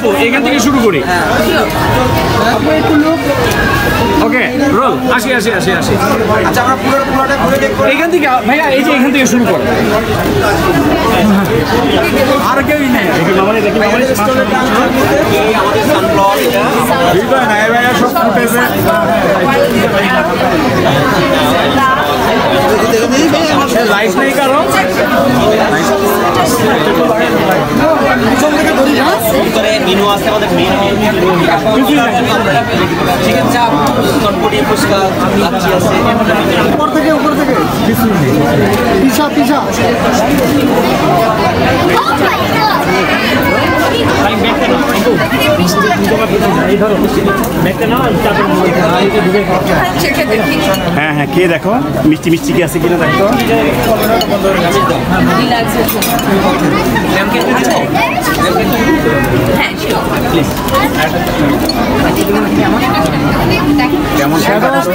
আপু এখান থেকে শুরু করি। ওকে রোল। আসি। আচ্ছা আমরা পুরোটা ঘুরে দেখব এখান থেকে ভাইয়া, এই যে এখান থেকে শুরু করো। আর কেউই নেই। দেখি মামারে আমাদের সানফ্লাওয়ার এটা হৃদয় নাই ভাইয়া, সব ফুটেছে। লাইট নেই কারো। ভিতরে মেনু আছে, আমাদের মেনু চিকেন চাপ, চটপটি, ফুচকা, লাচ্ছি আছে। উপর থেকে পিছা হ্যাঁ হ্যাঁ, কে দেখো মিষ্টি মিষ্টি কি আছে কিনা দেখো।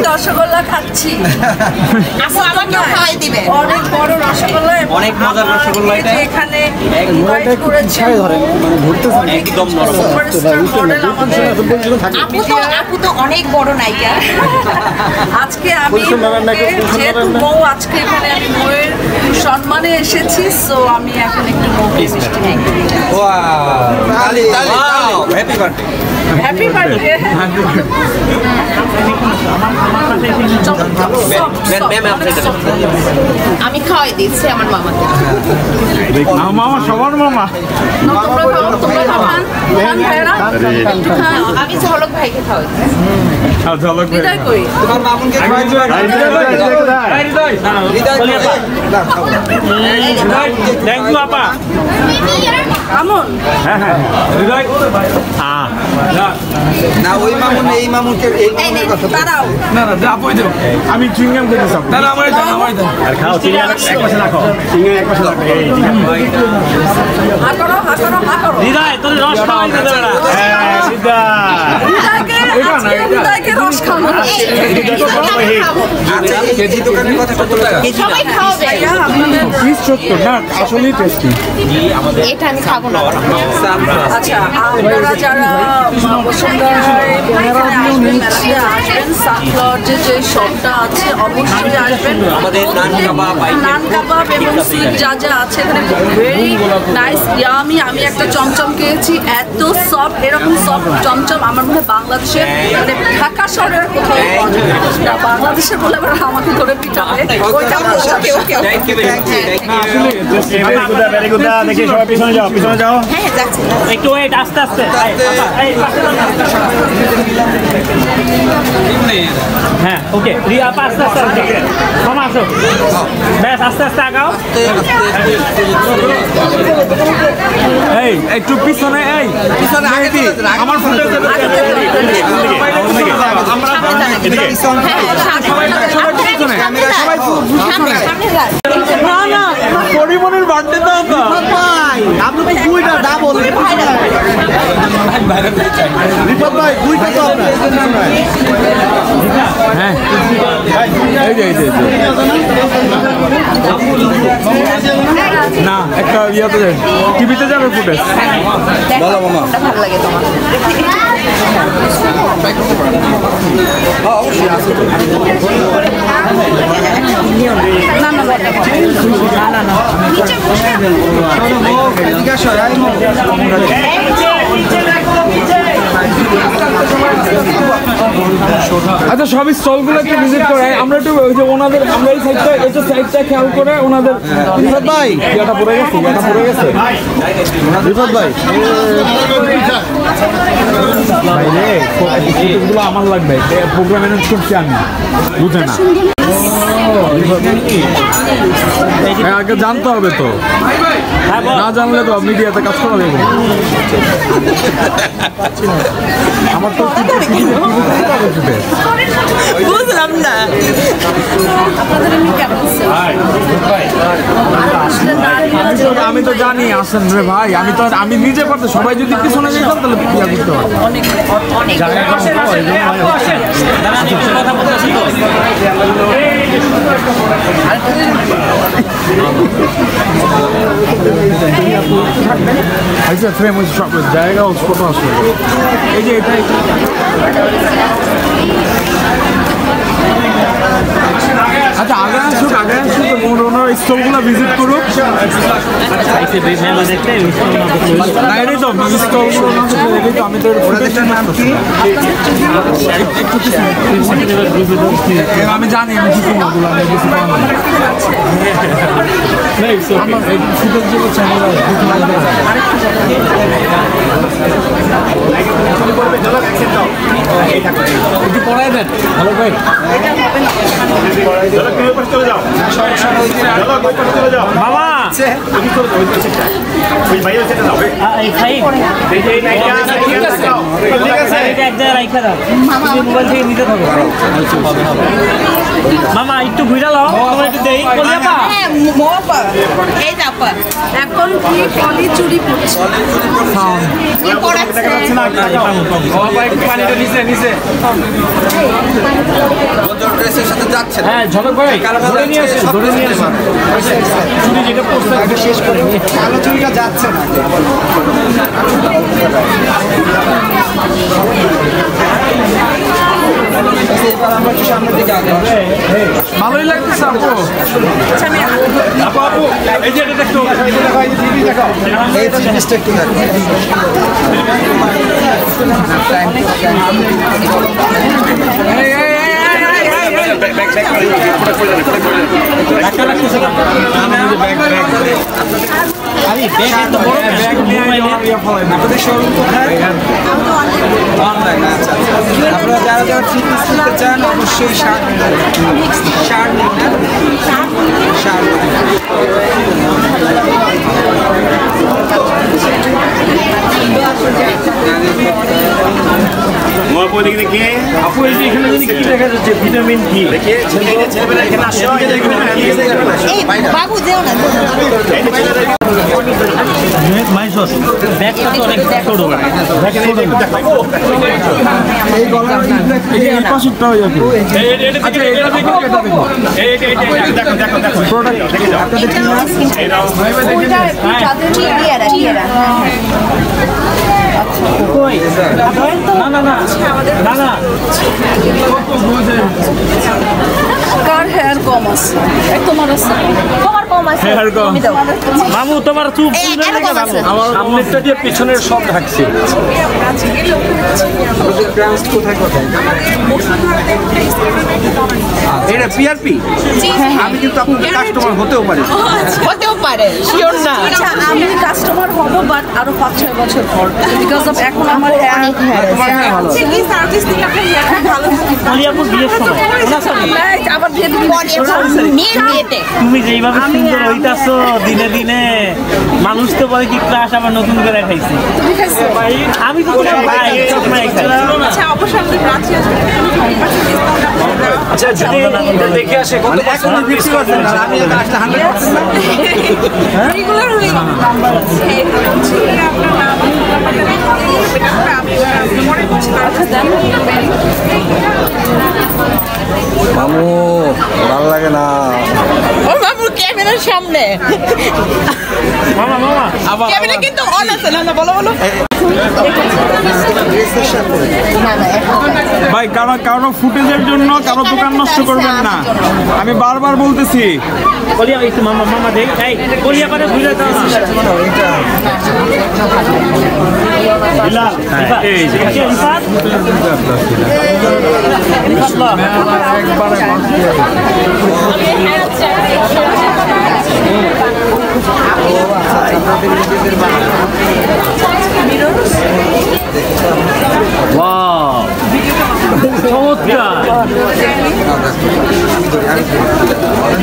রসগোল্লা খাচ্ছি, অনেক বড় রসগোল্লা, অনেক মজার রসগোল্লা এটা। এখানে একদম আপু তো অনেক বড় নায়িকা। আজকে আমি যেহেতু বউ, আজকে এখানে আমি বউয়ের সম্মানে এসেছি, সো আমি এখন একটু বউকে মিষ্টি খাই। Happy birthday. আমি খাওয়াই দিচ্ছি আমার মামাকে। মামা সবার মামা। আমি ঝলক ভাইকে খাওয়াই। ঝলক কই তোমার মামুনকে থ্যাংক ইউ আপা। আমন হ্যাঁ হ্যাঁ হৃদয়। না ওই মামুন এই মামুনকে এই মামুনের কথা দাঁড়াও। না আপনি দাও। আমি চুইংগাম খেতে চাই। দাঁড়া আমারে দাও। আর খাও চিংগাম এক পাশে রাখো। চিংগাম এক পাশে রাখো। এই ঠিক আছে। হা করো। হৃদয় তোর রস খাওয়াই দে দাঁড়া। হ্যাঁ হৃদয়কে রস খাওয়ানো। আচ্ছা কেজি দোকানের কথা কত টাকা? সবাই খাওয়াবে। পিস 70 না, আসলেই টেস্টি। এটা আমি খাবো না। আচ্ছা আপনারা যারা বসুন্ধরায় আসবেন সানফ্লাওয়ার যে শপটা আছে অবশ্যই আসবেন। আমাদের নান কাবাব এবং সুইট যা আছে এখানে ভেরি নাইস ইয়ামি। আমি একটা চমচম খেয়েছি, এত সফট, এরকম সফট চমচম আমার মনে হয় বাংলাদেশে মানে ঢাকা শহরের কোথাও বাংলাদেশের বলে আবার আমাকে ধরে পিটাবে। দেখি সবাই পিছনে যাও। একটু ওয়েট, আস্তে হ্যাঁ ওকে। রিয়া আস্তে মামা আসো, ব্যাস আস্তে আগাও। এই একটু পিছনে, আমার ফোনটা না পরিমণির বার্থডে তো ভাই, আপনি তো দুইটা ডাবল রিপোর্ট ভাই, দুইটা তো হ্যাঁ এই যে না একটা ইয়াতে যাই, টিভিতে যাবে ফুটেজ। বলো মামা, ভালো লাগে তোমার? আচ্ছা সবই স্টলগুলো একটু ভিজিট করে আমরা একটু ওই যে ওনাদের, আমরা এই সাইডটা এটা সাইডটা খেয়াল করে ওনাদের। ভাই ইয়াটা পড়ে গেছে রিফাত ভাই, ভাইরে আমার লাগবে, প্রোগ্রাম ম্যানেজ করছি আমি, বুঝে না আগে জানতে হবে তো, না জানলে তো মিডিয়াতে কাজ করা যাবে। আমার তো বুঝলাম না। আপনাদের এমনি কেমন আমি তো জানি আসেন রে ভাই, আমি নিজে পারতে সবাই যদি পিছনে যেতাম তাহলে বিয়া করতে হবে। অনেক আচ্ছা ফ্রেম হচ্ছে সব জায়গা ছোট আসলে এই যে এটাই আচ্ছা আগে আসুক ওনার স্টলগুলো ভিজিট করুক। না এটাই তো স্টলগুলো এটাই তো আমি তো আমি জানি আমি কি করবো ওগুলো আমি কিছু একটু পড়াই দেন ভালো ভাই বাবা মামা একটু ঘুরে লাও একটু দেই এখন কি কলি চুরি পড়ছে হ্যাঁ ঝলক ভাই ধরে নিয়ে আসেন চুরি যেটা পড়ছে আগে শেষ করে কালো চুরিটা যাচ্ছে না ভালোই লাগতেছে আপু আপু এই যে এটা দেখো এই জিনিসটা একটু আপনারা যারা যারা থ্রি পিস নিতে চান অবশ্যই শার্ট আপু এই যে এখানে কি দেখা যাচ্ছে ভিটামিন কি বাবু যেও না মাইসস ব্যাগটা তো অনেক ছোট এই গলার এই পাশটা হয়ে যাবে আচ্ছা এটা দেখো এটা দেখো কার হেয়ার কম আছে তোমার আছে তোমার কম আছে তুমি দাও মামু তোমার চুপ আমার সামনেরটা দিয়ে পিছনের সব ঢাকছে এটা পিআরপি আমি কিন্তু আপনাদের কাস্টমার হতেও পারি হতেও পারে শিওর না আচ্ছা আমি কাস্টমার হব বাট আরো 5-6 বছর পর বিকজ অফ এখন আমার অনেক হেয়ার তোমার হ্যাঁ ভালো কি সার্ভিস দিলে আপনার হেয়ার ভালো থাকে কলিয়াপুর বিয়ের সময় আবার দিয়ে দিবি মেয়ের বিয়েতে তুমি যেইভাবে সুন্দর হইতাছো দিনে দিনে মানুষ তো বলে কি ক্লাস আবার নতুন করে খাইছি তুমি খাইছো আমি তো তোমার ভাই আচ্ছা অবশ্যই আমি রাখছি আচ্ছা দেখে আসে কত এখনো বিক্রি করছেন না আমি এটা আসলে 100% রেগুলার হয়ে নাম্বার আছে আপনার নাম মামু ভালো লাগে না ও বাবু ক্যামেরার সামনে মামা ক্যামেরা কিন্তু অন আছে না বলো ভাই কারো ফুটেজের জন্য কারো দোকান নষ্ট করবেন না আমি বারবার বলতেছি কলিয়া একটু মামা দেখ এই কলিয়া পারে ঘুরে দাও এই যে একবারে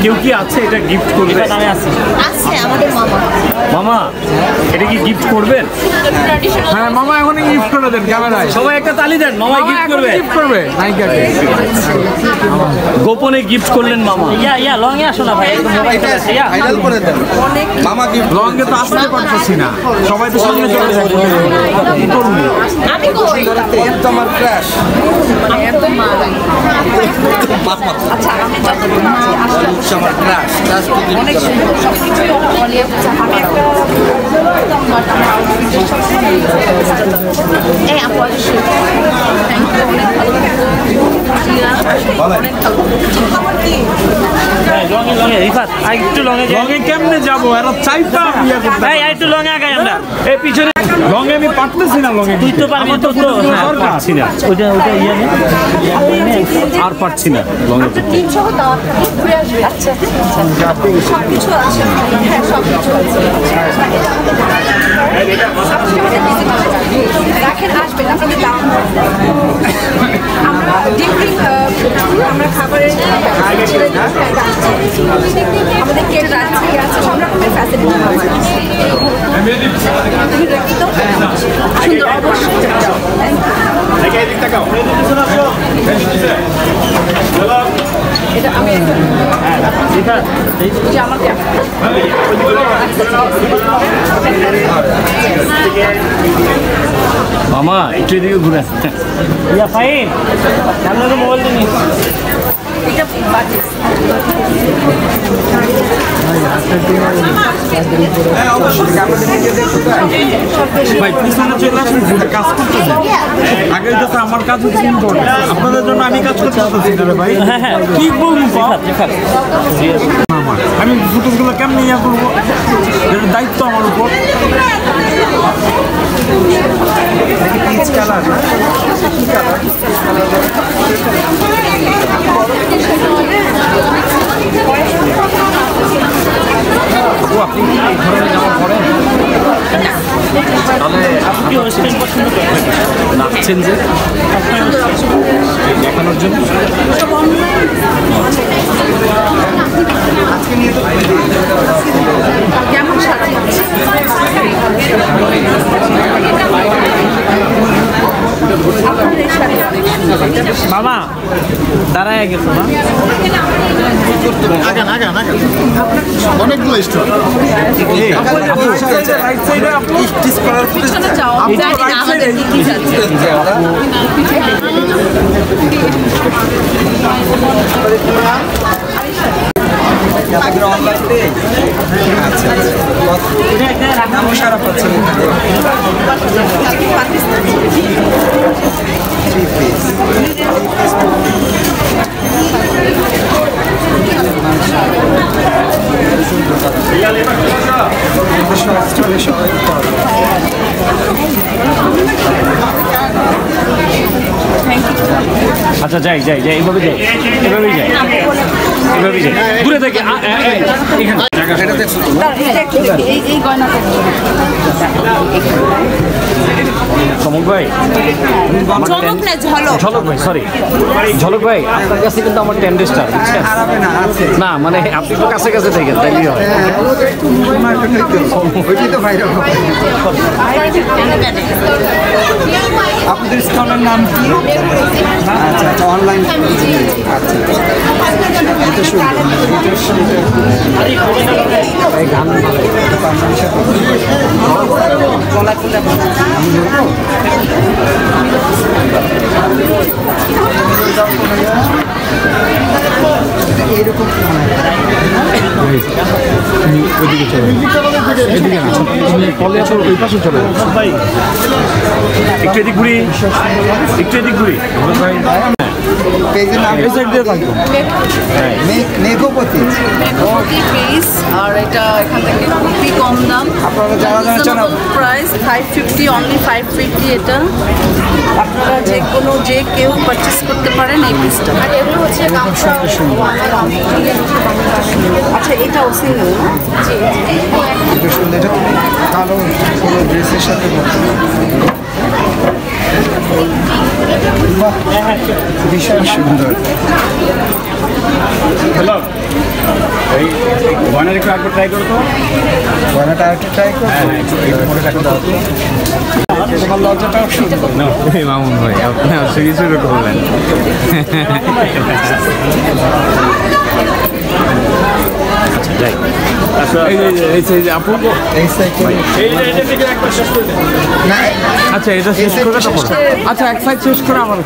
কেউ কি আছে এটা গিফট করবে আছে আমাদের মামা মামা এটা কি গিফট করবেন? হ্যাঁ মামা এখনই গিফট করে দেন ক্যামেরায়। সবাই একটা তালি দেন, মামা গিফট করবে। গিফট করবে নায়িকাকে। গোপনে গিফট করলেন মামা। ইয়া লং এ আসো না ভাই, একদম মোবাইল চলে আসে। ইয়া ফাইনাল করে দেন মামা গিফট লঙ্গে তো আসতে পারতেছি না, সবাই তো সামনে চলে যাবে। কি করবো? আমি কই এর তো আমার ক্রাশ আচ্ছা আমি যতটুকু আছি আসলে আমার ক্রাশ ক্রাশ তো গিফট অনেক করা সুন্দর সবকিছুই আমি একটা এই আপু থ্যাংক ইউ, অনেক ভালো অনেক ভালো। লং এ রিফাত আর একটু লং এ যাই। লঙ্গে কেমনে যাবো? এরা চাইতা বিয়ে করতে। এই একটু লং এ আগাই আমরা। এই পিছনে লঙ্গে আমি পারতেছি না লঙ্গে। তুই তো পারবি, তো পারছি না। ওটা ইয়া নে আর পারছি না লং এ। 300 দাওয়াত খাবি, ঘুরে আসবি। আচ্ছা সবকিছু আছে, হ্যাঁ সবকিছু আছে। রাখেন, আসবেন আপনাদের দাম। আমরা ডিপলি আমরা খাবারের আমাদের কেক রাখছি আছে, সব রকমের ফ্যাসিলিটি আছে। তুমি দেখি তো সুন্দর, অবশ্যই এটা আমি যে আমাকে মামা একটু এদিকে ঘুরে ইয়া ফাইন সামনে তো মোবাইল দিন। এটা বাজে ভাই পিছনে চলে আসুন, কাজ করতেছে। আগে হইতেছে আমার কাজ হচ্ছে ইম্পর্টেন্ট, আপনাদের জন্য আমি কাজ করতে পারতেছি না রে ভাই। হ্যাঁ কি বলবো আমি ফুটেজগুলো কেমনি ইয়া করবো, এটার দায়িত্ব আমার উপর। পিচ কালার না কি কালার আপনি কি এই ধরনের জামা পরেন? তাহলে কি ওয়েস্টার্ন পছন্দ করেন? নাচছেন যে দেখানোর জন্য। কেমন সারা মামা দাঁড়ায় গেছো না? অনেকগুলো স্টোর রাইট সাইডে আপনি স্টিচ করার পিছনে যাও, জানি না আমাদের কি কি যাচ্ছে। অনলাইনে আচ্ছা নাম সারা পাচ্ছেন আচ্ছা যাই এইভাবে যাই, এভাবেই যাই, এভাবেই যাই দূরে থেকে এখানে এটা দেখছো এই গয়নাটা চমক ভাই, চমক না ঝলক ঝলক ভাই, সরি ঝলক ভাই, আপনার কাছে কিন্তু আমার 10 ডে স্টার বুঝছেন? খারাপে না আছে না মানে আপনি তো কাছে কাছে থাকেন, তাইলেই হয়। ওইটাই তো ভাইরাল আপনাদের স্টলের নাম কি? আচ্ছা আচ্ছা অনলাইন আচ্ছা এটা এই গান গলা খুলে এইরকম ওইদিকে চলে এদিকে না, তুমি পলে আসো, ওই পাশে চলে যাও। ভাই একটু এদিক ঘুরি, একটু এদিক ঘুরি ভাই। পেজের নাম এই সাইড দিয়ে থাকবো। মেঘপতি মেঘপতি পেজ, আর এটা এখান থেকে খুবই কম দাম, আপনারা যারা যারা চান প্রাইস 550, অনলি 550। এটা আপনারা যে কেউ পারচেস করতে পারেন এই পিসটা। আর এগুলো হচ্ছে আচ্ছা এটাও সিঙ্গেল না? এটা সুন্দর, এটা কালো কোনো ড্রেসের সাথে বাহ ভীষণ সুন্দর। হ্যালো এই গয়নার একটু একবার ট্রাই করো তো। গয়নাটা আরেকটু ট্রাই করো। তোমার লজ্জাটাও সুন্দর। মামুন ভাই আপনি আসলে শুরু করলেন। যাই আপু এই সাইকেল না আচ্ছা এটা শেষ করে তারপর আচ্ছা এক সাইড শেষ করে আমার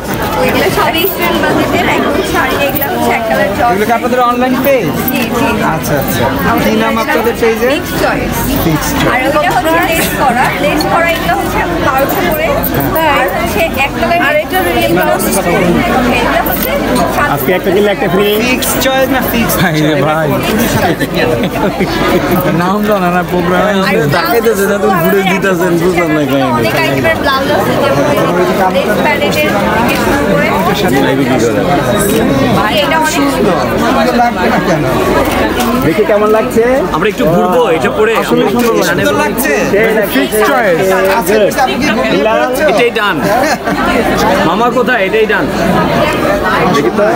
এগুলো সবই সেম বাজেটের একদম শাড়ি, এগুলো হচ্ছে এক কালার জর্জ। এগুলো কি আপনাদের অনলাইন পেজ? জি জি। আচ্ছা আচ্ছা কি নাম আপনাদের পেজে? Mixed choice। ফিক্সড আর ওইটা হচ্ছে লেস করা, এগুলো হচ্ছে 1200 করে। আর হচ্ছে এক কালার, আর এটা রিয়েল ব্লাউজ। এটা হচ্ছে আজকে একটা কিনলে একটা ফ্রি। ফিক্সড চয়েস না ফিক্সড ভাই রে ভাই নাম জানা না প্রোগ্রামে তাকাইতেছে না তুমি ঘুরে দিতেছেন বুঝলাম না কেন অনেক আইটেমের ব্লাউজ আছে, যেমন লেস প্যালেটের থেকে শুরু করে। আর এটা অনেক সুন্দর। লাগবে না কেন? দেখে কেমন লাগছে? আমরা একটু ঘুরবো এটা পরে। আসলে সুন্দর সুন্দর লাগছে। ফিক্সড চয়েস আচ্ছা আপনি কি গুগলে করেছো? এটাই ডান। মামা কোথায়? এটাই ডান।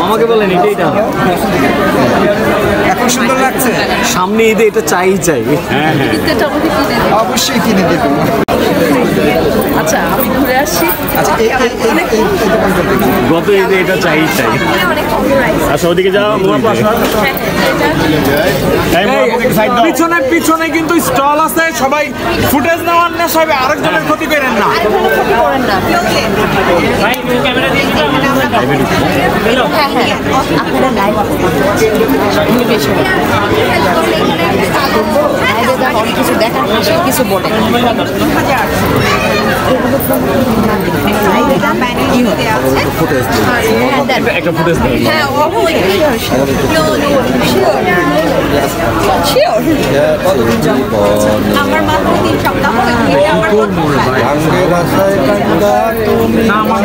মামাকে বলেন এটাই ডান। এখন সুন্দর লাগছে। সামনে ঈদে এটা চাই। হ্যাঁ হ্যাঁ। কিন্তু এটা আমাকে কিনে দেবে। অবশ্যই কিনে দেবো। আচ্ছা আমি ঘুরে আসি। আচ্ছা এই দোকানটা দেখি। গত ঈদে এটা চাই। অনেক কম প্রাইস। আচ্ছা ওদিকে যাও মুয়াপা আসো। এই মুয়াপা থেকে সাইড দাও। পিছনে পিছনে কিন্তু স্টল আছে সবাই ফুটেজ নেওয়ার না সবাই আরেকজনের ক্ষতি করেন না ভাই ক্যামেরা দিয়ে দিও। হ্যাঁ হ্যাঁ আপনারা লাইভ অনেক কিছু দেখার কিছু বলে একটা ফুটেজ দাও। হ্যাঁ আমার মাত্র 3 সপ্তাহ আমার না আমার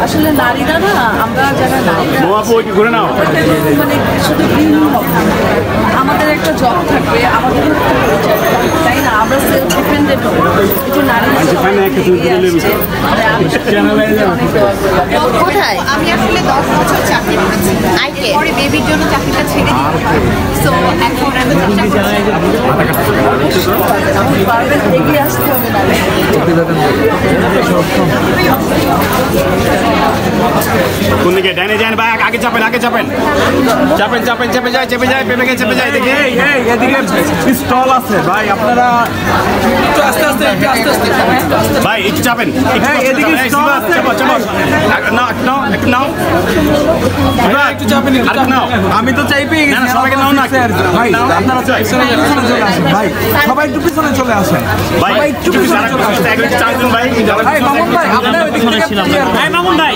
আসলে নারীরা না, আমরা যারা নারীরা মুয়াপা ওইকে ঘুরে নাও। মানে শুধু ভিন্ন হবে না। আমাদের একটা জব থাকবে, আমাদের একটা পরিচয় থাকবে, তাই না? আমরা সেলফ ডিপেন্ডেন্ট হবো। একটু নারীরা সবাই এগিয়ে আসছে। মানে আমি অনেক কোথায়? আমি আসলে 10 বছর চাকরি করেছি। পরে বেবির জন্য চাকরিটা ছেড়ে দিয়েছি। সো এখন আমি চেষ্টা করছি। আমি পারবেন এগিয়ে আসতে হবে না। কোন দিকে? ডাইনে যান ভাই, আগে চাপেন চেপে যায় দেখি। এদিকে স্টল আছে ভাই আপনারা একটু আস্তে আস্তে ভাই একটু চাপেন। হ্যাঁ, এদিকে stall আছে। আমি তো চাই পেয়ে গেছি সবাইকে নাও না। ভাই আপনারা পিছনে চলে আসেন ভাই সবাই একটু পিছনে চলে আসেন ভাই একটু পিছনে চলে আসেন ভাই মামুন ভাই আপনার মামুন ভাই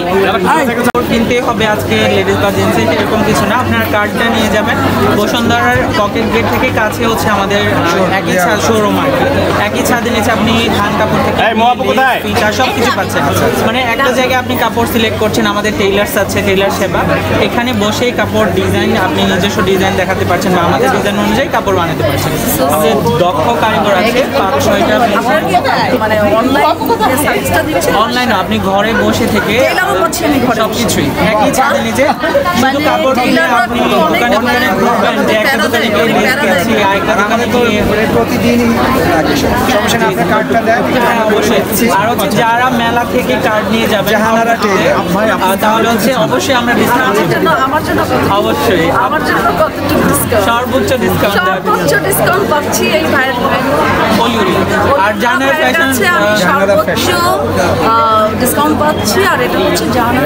কিনতে হবে আজকে লেডিস বা জেন্টস এরকম কিছু না, আপনার কার্ডটা নিয়ে যাবেন। বসুন্ধরার পকেট গেট থেকে কাছে হচ্ছে আমাদের একই ছাদ শোরুম আর কি। একই ছাদের নিচে আপনি ধান কাপড় থেকে ফিতা সব কিছু পাচ্ছেন। মানে একটা জায়গায় আপনি কাপড় সিলেক্ট করছেন, আমাদের টেইলার্স আছে, টেইলার সেবা। এখানে বসেই কাপড় ডিজাইন আপনি নিজস্ব ডিজাইন দেখাতে পারছেন বা আমাদের ডিজাইন অনুযায়ী কাপড় বানাতে পারছেন। আমাদের দক্ষ কারিগর আছে, 5-6টা। মানে অনলাইন সার্ভিসটা দিচ্ছে। অনলাইনে আপনি ঘরে বসে থেকে টেইলারও করছি আমি ঘরে সব কিছুই একই ছাদের নিচে। শুধু কাপড় কিনে আপনি দোকানে ঘুরবেন যে একটা দোকানে গিয়ে লেস গেছি, আরেকটা দোকানে গিয়ে প্রতিদিনই লাগে সমস্যা না। আপনার কার্ডটা দেন। হ্যাঁ, অবশ্যই। আর হচ্ছে যারা মেলা থেকে কার্ড নিয়ে যাবেন জাহানারা টেইলার। তাহলে হচ্ছে অবশ্যই আমরা ডিসকাউন্ট আমার জন্য অবশ্যই আমার জন্য কতটুকু ডিসকাউন্ট? সর্বোচ্চ ডিসকাউন্ট সর্বোচ্চ ডিসকাউন্ট পাচ্ছি এই ভাইয়ের আর জানার ফ্যাশন আমি সর্বোচ্চ ডিসকাউন্ট পাচ্ছি। আর এটা হচ্ছে জানার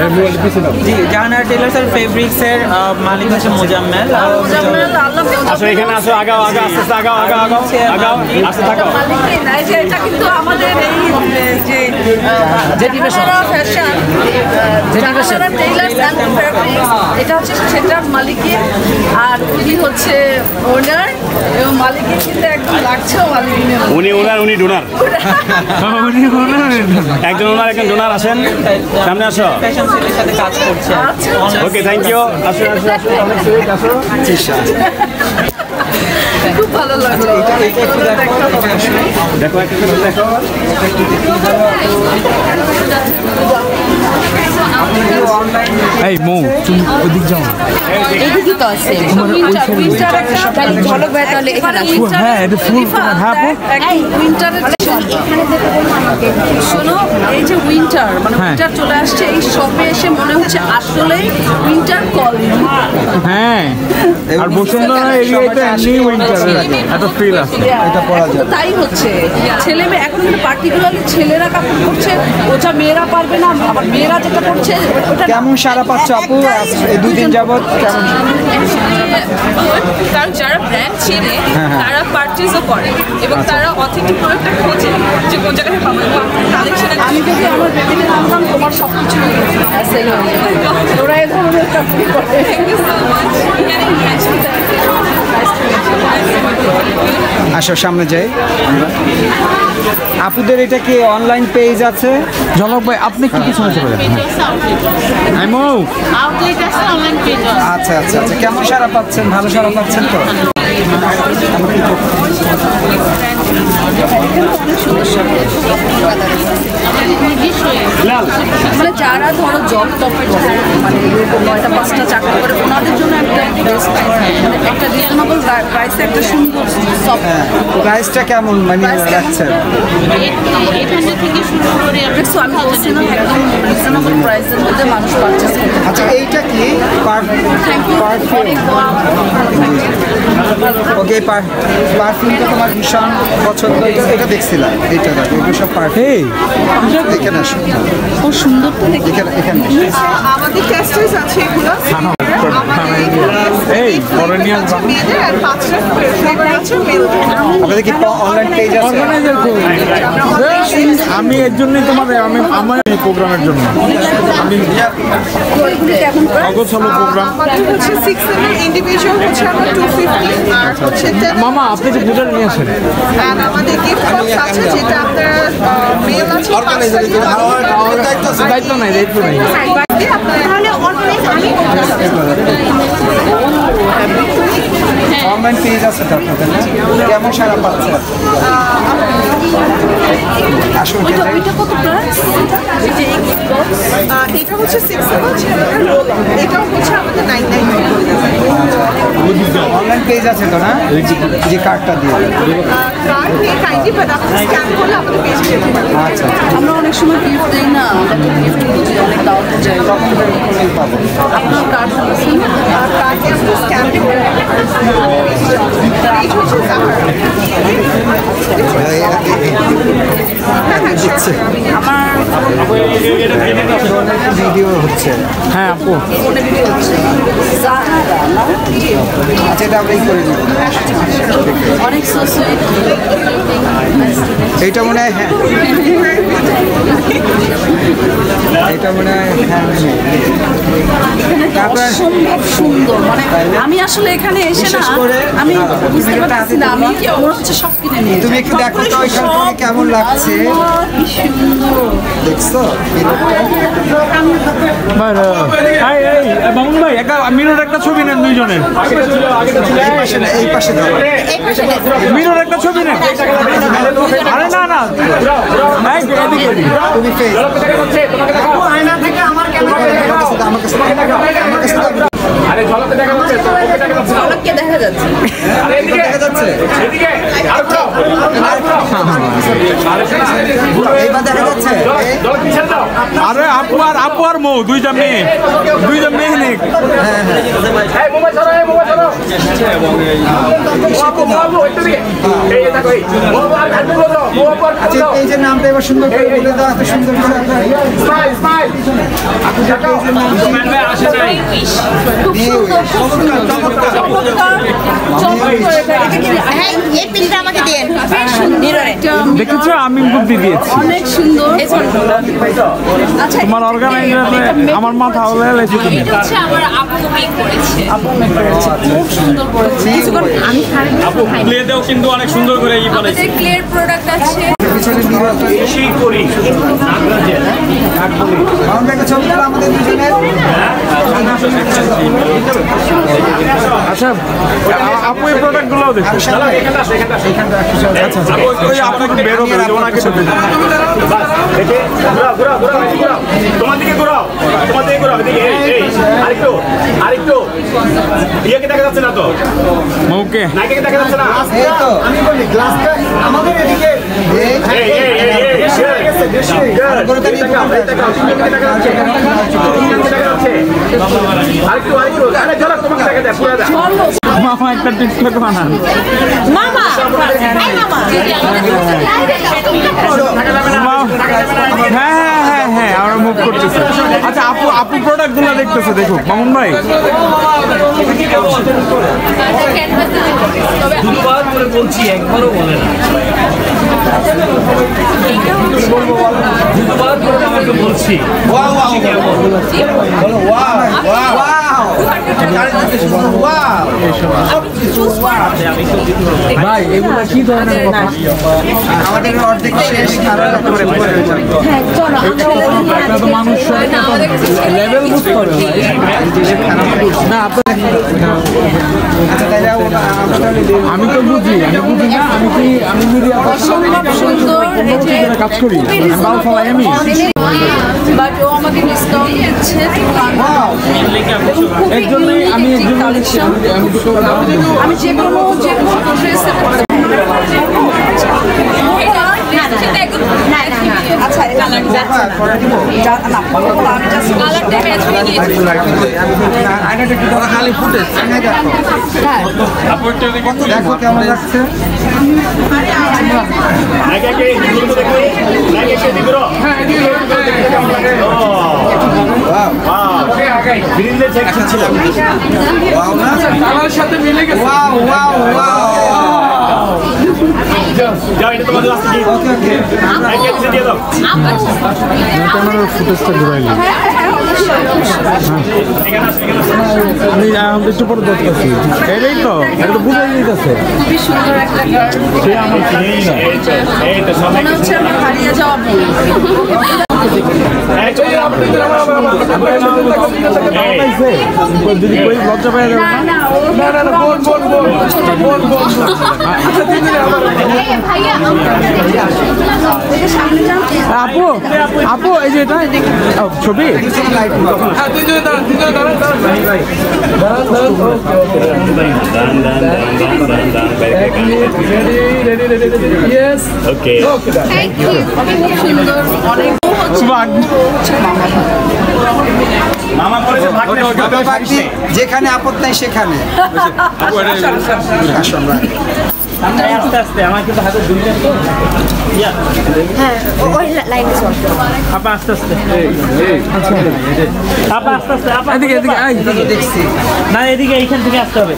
জি জাহানারা টেইলার্স এর ফেব্রিক্সের মালিক হচ্ছে মোজাম্মেল। আসো এখানে আসো, আগাও আস্তে আস্তে থাকো। এটা কিন্তু আমাদের এই যে ফ্যাশন টেইলার্স অ্যান্ড ফেব্রিক্স, এটা হচ্ছে সেটার মালিকের। আর উনি হচ্ছে ওনার এবং মালিকের কিন্তু একদম লাগছেও মালিকের। উনি ডোনার। একজন ওনার একজন ডোনার। আসেন সামনে আসো। ফ্যাশন সেলের সাথে কাজ করছে। Okay thank you. আসো অনেক সুইট। আসো খুব ভালো লাগলো। দেখো একটা দেখো। এই মৌ তুমি ওদিক যাও এদিকে তো আছে উইন্টার একটা ঝলক ভাই তাহলে এখানে হ্যাঁ এটা ফুল হ্যাঁ আপু উইন্টারের শোনো এই যে উইন্টার মানে উইন্টার চলে আসছে এই শপে এসে মনে হচ্ছে আসলে উইন্টার কলিং হ্যাঁ আর বসুন্ধরা এরিয়াটা এমনি উইন্টারের একটা ফিল আছে এটা পরা এখন তো যায় তাই হচ্ছে ছেলে মেয়ে এখন কিন্তু পার্টিকুলারলি ছেলেরা কাপড় পরছে ওটা মেয়েরা পারবে না আবার মেয়েরা যেটা পরছে ওটা কেমন সারা পাচ্ছ আপু এই 2 দিন যাবত কেমন কারণ যারা ব্র্যান্ড চেনে তারা পারচেজও করে এবং তারা অথেন্টিক প্রোডাক্টটা খোঁজে যে কোন জায়গায় পাবো এবং কালেকশনে আমি যদি আমার বেবিকে নামতাম তোমার সব কিছু সেল হয়ে যাবে ওরা এই ধরনের কাপড় পরে আসো সামনে যাই আপুদের এটা কি অনলাইন পেজ আছে ঝলক ভাই আপনি কি কিছু বলতে পারেন হ্যাঁ মৌ আউটলেট আছে অনলাইন পেজ আচ্ছা আচ্ছা আচ্ছা কেমন সারা পাচ্ছেন ভালো সারা পাচ্ছেন তো মানে যারা ধরো জব টপের মানে এরকম 9টা 5টা চাকরি করে ওনাদের জন্য একটা বেস্ট একটা রিজনেবল প্রাইসে একটা সুন্দর সব প্রাইসটা কেমন মানে রাখছেন 800 থেকে শুরু করে দেখছো আমি বলছি না একদম রিজনেবল প্রাইসের মধ্যে মানুষ পারচেস করতে আচ্ছা এইটা কি পারফিউম ওকে পারফিউমটা তোমার ভীষণ পছন্দ এটা দেখছিলাম এইটা দেখো এগুলো সব পারফিউম এই এখানে আসো ও সুন্দর তো দেখতে এখানে আমাদের টেস্টেস আছে এগুলো এই বরনিয়াল মেয়েদের আর 5টা ফ্লেভার আছে মেয়েদের আপনাদের কি অনলাইন পেজ আছে অর্গানাইজার আমি এর জন্যই তোমার আমি আমার এই প্রোগ্রামের জন্য আমি অগোছালো প্রোগ্রাম আমাদের হচ্ছে 6 এর ইন্ডিভিজুয়াল হচ্ছে আমরা 250 আর হচ্ছে 10 মামা আপনি যে বুঝার নিয়ে আসেন আর আমাদের গিফট বক্স আছে যেটা আপনারা মেল আছে দায়িত্ব নাই দায়িত্ব নাই তাহলে অর্গানাইজ আমি অনলাইন পেজ আছে তো আপনাদের না? কেমন সারা পাচ্ছে আসলে ওইটা কত প্রাইস এটা হচ্ছে 6 এর হচ্ছে রোল এটাও হচ্ছে আমাদের 99 অনলাইন পেজ আছে তো না যে কার্ডটা দিয়ে কার্ড নিয়ে কাইন্ডলি বাট আপনি স্ক্যান করলে আমাদের পেজে যেতে পারবেন আচ্ছা আমরা অনেক সময় গিফট দিই না আমরা গিফট খুঁজি অনেক দাওয়াতে যাই তখন পাবো আপনার কার্ড আছে আর কার্ডে আপনি স্ক্যান করে পেজ হচ্ছে দিচ্ছে আমার ভিডিও হচ্ছে হ্যাঁ আপু ফোনে ভিডিও হচ্ছে জাহারা না আচ্ছা এটা আমরা করে দিব অনেক সো সুইট এইটা মনে হয় হ্যাঁ এটা মনে হয় হ্যাঁ তারপর অসম্ভব সুন্দর মানে আমি আসলে এখানে এসে না বিশেষ করে আমি বুঝতে পারছি না আমি কি মনে হচ্ছে সব কিনে নিয়ে তুমি একটু দেখো তো এখান থেকে কেমন লাগছে কি সুন্দর দেখছো মামুন ভাই একটা মিনুর একটা ছবি নেন দুইজনের এই পাশে দাও মিনুর একটা ছবি নেন আরে না না এই, এদিকে, এদিকে। তুমি ফেস আমার কাছে ঝলককে দেখা যাচ্ছে দেখা যাচ্ছে এইবার দেখা যাচ্ছে আরে আপু আর মৌ দুইটা মেয়ে নেই আচ্ছা এই যে নামটা এবার সুন্দর করে বলে দাও এত সুন্দর করে হ্যাঁ এই পিনটা আমাকে দেন দেখেছো আমি বুদ্ধি দিয়েছি অনেক সুন্দর আচ্ছা তোমার অর্গানাইজারে আমার মাথা হলে লেছি তুমি হচ্ছে আমার আপু মেক করেছে খুব সুন্দর করেছে কিছুক্ষণ আমি প্লেতেও কিন্তু অনেক সুন্দর করে ই বানাইছে আমাদের ক্লিয়ার প্রোডাক্ট আছে পিছনে সেই করি আমার একটা ছবি দাও আমাদের দুজনের আচ্ছা আপু এই প্রোডাক্টগুলোও দেখো এখানটা আচ্ছা ওই আপনাকে বেরোবে ওনাকে দেখে ঘোরাও ঘোরাও ঘোরাও ঘোরাও তোমার দিকে ঘোরাও এদিকে এই আরেকটু ইয়েকে দেখা যাচ্ছে না তো ওকে নায়িকাকে দেখা যাচ্ছে না এই তো আমি বলি গ্লাসটা আমাদের এদিকে এই মামা একটা টিকটক বানান মামা হ্যাঁ আমরা মুভ করতেছি আচ্ছা আপু প্রোডাক্ট গুলো দেখতেছে দেখো মামুন ভাই দুবার করে বলছি একবারও বলে না দুবার করে আমাকে বলছি ভাই এগুলা কি ধরনের কথা আমাদের অর্ধেক শেষ কারণ একটা তো মানুষ লেভেল বুঝতে হবে না আপনার আমি তো বুঝি না আমি যদি অসম্ভব সুন্দর এই যে কাজ করি আমি বাট ও আমাকে ডিসকাউন্ট দিচ্ছে এর জন্য আমি আমি যে কোনো ড্রেসে পড়তে আচ্ছা কালার আমি জাস্ট কালারটা ম্যাচ হয়ে গিয়েছে খালি ফুটেজ দেখো কেমন লাগছে সাথে মিলে গেছে ফুটেজটা ঘুরাইলি আমি একটু পরে দেখতেছি এটাই তো এটা তো বুঝাই দিতেছে খুবই সুন্দর একটা গার্ল সে আমার চিনেই না মনে হচ্ছে আমি হারিয়ে যাওয়া যদি কই লজ্জা পাই যাবে না আপু আপু এই যে এটা ছবি যেখানে আপদ নাই সেখানে আস্তে আস্তে আমার কিন্তু হাতে দুইটা তো হ্যাঁ ওই লাইনে চল আপা আস্তে আস্তে আপা আস্তে আস্তে আপা এদিকে এদিকে দেখছি না এদিকে এইখান থেকে আসতে হবে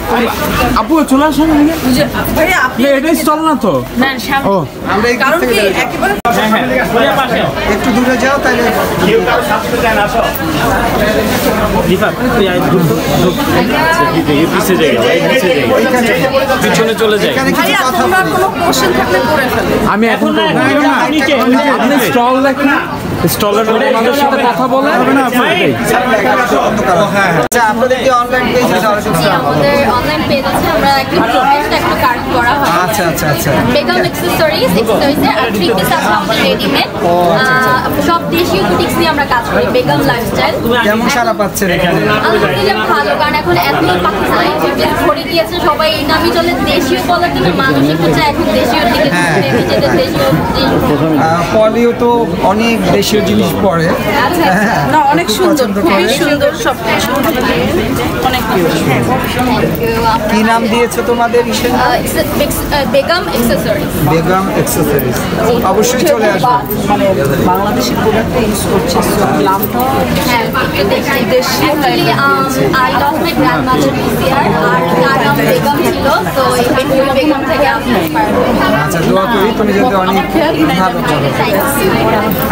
আপু চলে আসেন এদিকে ভাইয়া আপনি এটাই স্টল না তো না সামনে ও আমরা এই কারণ থেকে কি একেবারে হ্যাঁ পাশে একটু দূরে যাও তাহলে দীপা তুই আয় পিছিয়ে যাই পিছনে চলে যাই এখানে কিছু ভাইয়া কথা তোমার কোনো কোশ্চেন থাকলে করে ফেলো আমি এখন না, করবো না। নিচে, আপনি স্টল দেখেন স্টলের ওনাদের সাথে কথা বলে আচ্ছা আপনাদের কি অনলাইন পেজ আছে আমাদের অনলাইন পেজ আছে আমরা একটা একটা কার্ড করা হয় আচ্ছা আচ্ছা আচ্ছা বেগম অ্যাক্সেসরিজ আর 3 পিস আছে আমাদের রেডিমেড সব দেশীয় বুটিক্স নিয়ে আমরা কাজ করি বেগম লাইফস্টাইল কেমন সারা পাচ্ছেন এখানে আলহামদুলিল্লাহ ভালো কারণ এখন এত পাকিস্তানি ছড়ে গিয়েছে সবাই এই নামই চলে দেশীয় বলার জন্য মানুষই হচ্ছে এখন দেশীয় দিকে নিজেদের দেশীয় পলিও তো অনেক দেশীয় জিনিস পরে আচ্ছা না অনেক খুব সুন্দর পছন্দ খুবই করে। সুন্দর সব কিছু অনেক কি নাম দিয়েছে তোমাদের ইসের বেগম অ্যাক্সেসরিজ বেগম অ্যাক্সেসরিজ অবশ্যই চলে আসবে মানে বাংলাদেশি প্রোডাক্ট ইউজ করছে নামটা হ্যাঁ দেশীয় I lost my grandmother this year আর তার নাম বেগম ছিল তো এই বেগম থেকে আমি আচ্ছা দোয়া করি তুমি যদি অনেক ভালো চলো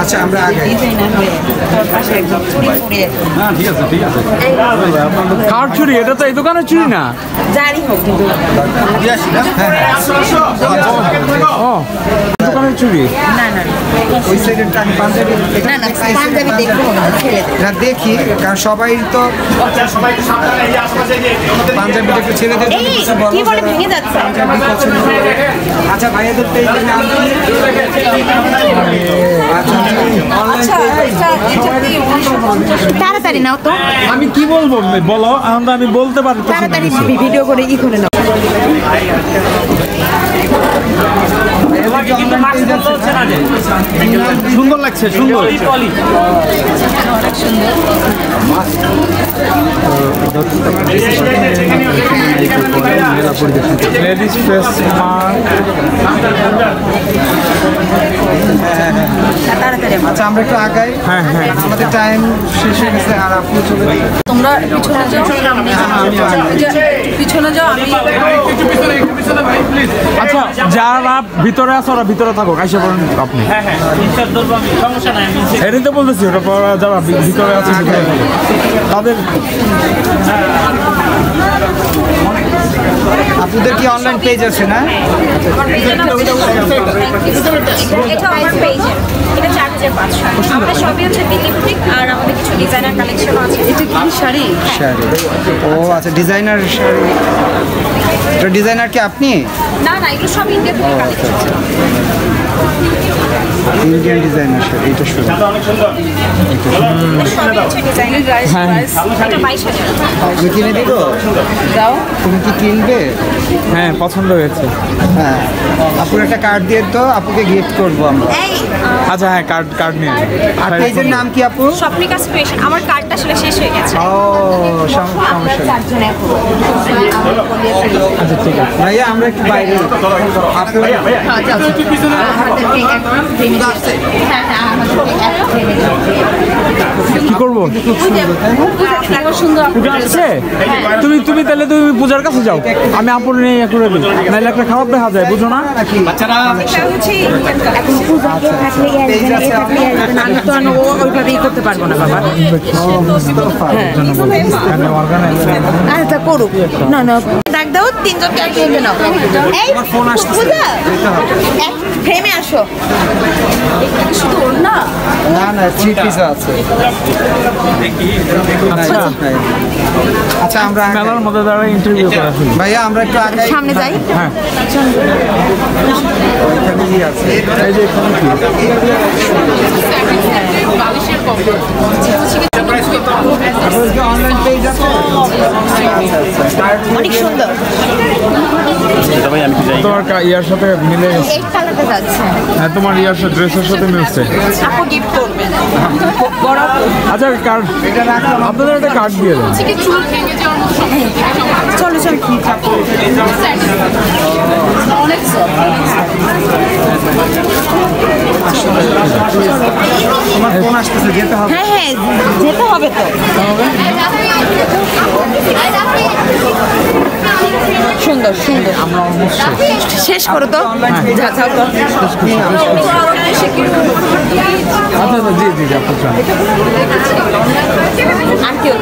আচ্ছা আমরা আগে কার চুরি এটা তো এই দোকানের চুরি না জানি হোক কিন্তু ও দোকানের চুড়ি? না না ওই সাইডের আমি পাঞ্জাবি না না পাঞ্জাবি দেখবো না ছেলেদের। না দেখি, কারণ সবাই তো পাঞ্জাবিটা একটু ছেলেদের জন্য এই কিছু বলো কি বলে যারা ভেঙে যাচ্ছে। পাঞ্জাবি পছন্দ করে। আচ্ছা ভাইয়াদের পেজের নাম কি? আচ্ছা আচ্ছা এটা কি 1950 তাড়াতাড়ি নাও তো, আমি কি বলবো বলো, আমি বলতে পারবো তাড়াতাড়ি ভিডিও করে ই করে নাও। কিন্তু মাস্ক বলতে হচ্ছে না যে সুন্দর লাগছে, সুন্দর। পলি লেডিস ফেস মাস্ক। তাড়াতাড়ি আচ্ছা আমরা একটু আগাই। হ্যাঁ হ্যাঁ, আমাদের টাইম শেষ হয়ে গেছে আর আপনি চলে যান। তোমরা পিছনে যাও পিছনে যাও আমি আচ্ছা যারা ভিতরে আছে ওরা ভিতরে থাকুক, আইসা বলেন আপনি। হ্যাঁ হ্যাঁ ইনসার ধরবো আমি, সমস্যা নাই আমি এটাই তো বলতেছি, ওটা পরে যারা ভিতরে আছে ভিতরে থাকুক। তাদের আপনাদের কি অনলাইন পেজ আছে না? এটা আমার পেজে, এটা 4500। আমরা সবই হচ্ছে দিল্লি বুটিক, আর আমাদের কিছু ডিজাইনার কালেকশন আছে। এটা কি শাড়ি শাড়ি। ও আচ্ছা, ডিজাইনার শাড়ি। এটা ডিজাইনার কি আপনি? না না এগুলো সব ইন্ডিয়া থেকে কালেকশন। ইন্ডিয়ান ডিজাইনার শাড়ি, এটা শুরু। সবই হচ্ছে ডিজাইনার। এটা 22000। আমি কিনে দিব? দাও তুমি কি কিনবে? হ্যাঁ পছন্দ হয়েছে। হ্যাঁ, আপুর একটা কার্ড দিয়ে তো আপুকে গিফট করবো আমরা। এই আচ্ছা হ্যাঁ, কার্ড নিয়ে আর পেজের নাম কি আপু? স্বপ্নিকা স্পেশাল। আমার কার্ডটা আসলে শেষ হয়ে গেছে। ও সমস্যা নেই। চারজন এখন। আচ্ছা ঠিক আছে। ভাইয়া আমরা একটু বাইরে। আপু কি করবো? সুন্দর পূজা আসছে? তুমি তাহলে তুমি পূজার কাছে যাও, আমি আপুর নিয়ে ইয়ে করে দিই, নাহলে একটা খারাপ দেখা যায়, বুঝো না? এখন পূজা থাকলে আমি তো ওইভাবেই করতে পারবো না বাবা। আচ্ছা করুক। না না ডাক দাও, তিনজনকে আর খেলবে না। এই ফোন আসছে। পূজা এক ফ্রেমে আসো। শুধু ওর না না না, 3 পিস আছে। আচ্ছা আচ্ছা আমরা আগাই। মেলার মধ্যে দ্বারা ইন্টারভিউ করা শুনি। ভাইয়া আমরা একটু আগাই। সামনে যাই। হ্যাঁ ওইখানে কি আছে? এই যে এখানে কি? আপনাদের কি অনলাইন পেজ আছে? অনেক সুন্দর। তোমার ইয়ার সাথে মিলে গেছে। এই কালারটা যাচ্ছে। হ্যাঁ তোমার ইয়ার সাথে ড্রেসের সাথে মিলছে। আপু গিফট করবেন। আচ্ছা কার্ড, আপনাদের একটা কার্ড দিয়ে দেন। চলো চলো। অনেক তোমার ফোন আসতেছে, যেতে হবে। হ্যাঁ হ্যাঁ যেতে হবে তো। সুন্দর সুন্দর। আমরা অলমোস্ট শেষ করো তো। যাও তো আরো বেশি কি আচ্ছা জি জি জি, আপনার আর কেউ